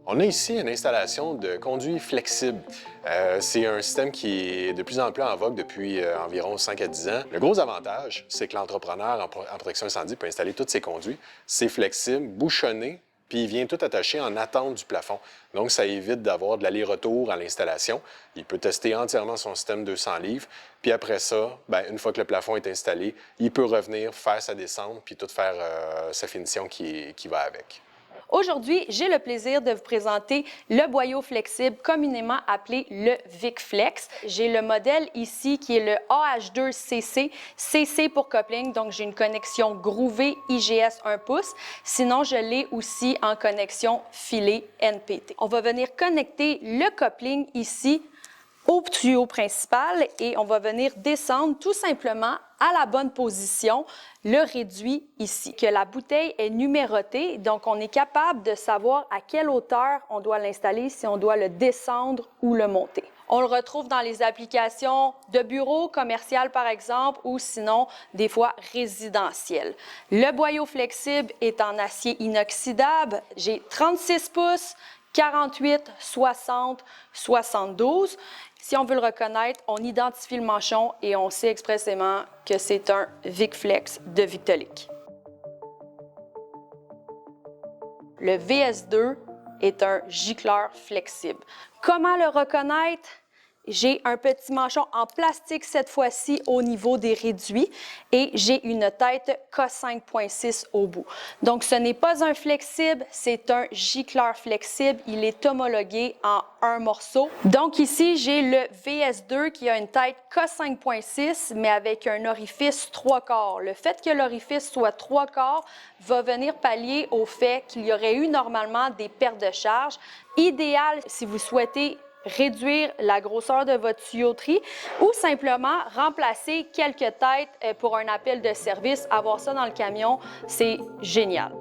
On a ici une installation de conduit flexible. C'est un système qui est de plus en plus en vogue depuis environ 5 à 10 ans. Le gros avantage, c'est que l'entrepreneur en protection incendie peut installer tous ses conduits. C'est flexible, bouchonné, puis il vient tout attaché en attente du plafond. Donc, ça évite d'avoir de l'aller-retour à l'installation. Il peut tester entièrement son système 200 livres. Puis après ça, une fois que le plafond est installé, il peut revenir faire sa descente puis tout faire sa finition qui va avec. Aujourd'hui, j'ai le plaisir de vous présenter le boyau flexible communément appelé le VicFlex. J'ai le modèle ici qui est le AH2CC, CC pour coupling, donc j'ai une connexion groovée IGS 1 pouce. Sinon, je l'ai aussi en connexion filet NPT. On va venir connecter le coupling ici au tuyau principal et on va venir descendre tout simplement à la bonne position le réduit ici. Que la bouteille est numérotée, donc on est capable de savoir à quelle hauteur on doit l'installer, si on doit le descendre ou le monter. On le retrouve dans les applications de bureau, commercial par exemple, ou sinon des fois résidentiel. Le boyau flexible est en acier inoxydable. J'ai 36 pouces, 48, 60, 72. Si on veut le reconnaître, on identifie le manchon et on sait expressément que c'est un VicFlex de Victolic. Le VS2 est un gicleur flexible. Comment le reconnaître? J'ai un petit manchon en plastique cette fois-ci au niveau des réduits et j'ai une tête K5.6 au bout. Donc, ce n'est pas un flexible, c'est un gicleur flexible. Il est homologué en un morceau. Donc, ici, j'ai le VS2 qui a une tête K5.6, mais avec un orifice 3/4. Le fait que l'orifice soit 3/4 va venir pallier au fait qu'il y aurait eu normalement des pertes de charge. Idéal si vous souhaitez réduire la grosseur de votre tuyauterie ou simplement remplacer quelques têtes pour un appel de service. Avoir ça dans le camion, c'est génial.